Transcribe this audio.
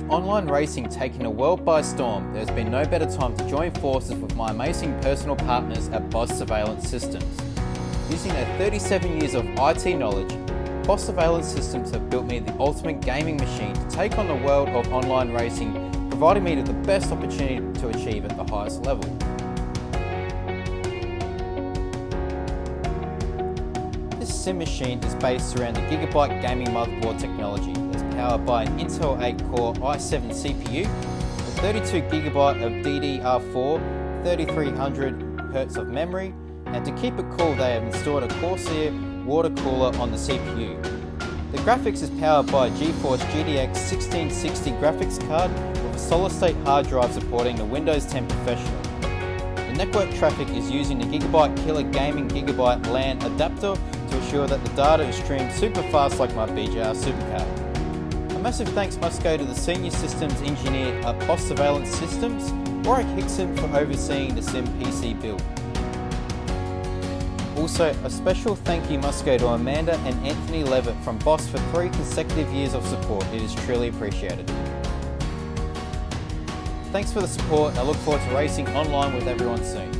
online racing taking the world by storm, there's been no better time to join forces with my amazing personal partners at Boss Surveillance Systems. Using their 37 years of IT knowledge, Boss Surveillance Systems have built me the ultimate gaming machine to take on the world of online racing, providing me with the best opportunity to achieve at the highest level. This sim machine is based around the Gigabyte gaming motherboard technology that's powered by an Intel 8-core i7 CPU with 32GB of DDR4, 3300Hz of memory, and to keep it cool they have installed a Corsair water cooler on the CPU. The graphics is powered by a GeForce GTX 1660 graphics card with a solid-state hard drive supporting the Windows 10 Professional. The network traffic is using the Gigabyte Killer Gaming Gigabyte LAN adapter to ensure that the data is streamed super fast like my BJR supercard. A massive thanks must go to the Senior Systems Engineer at Boss Surveillance Systems, Warrick Hickson, for overseeing the Sim PC build. Also, a special thank you must go to Amanda and Anthony Levitt from Boss for 3 consecutive years of support. It is truly appreciated. Thanks for the support, and I look forward to racing online with everyone soon.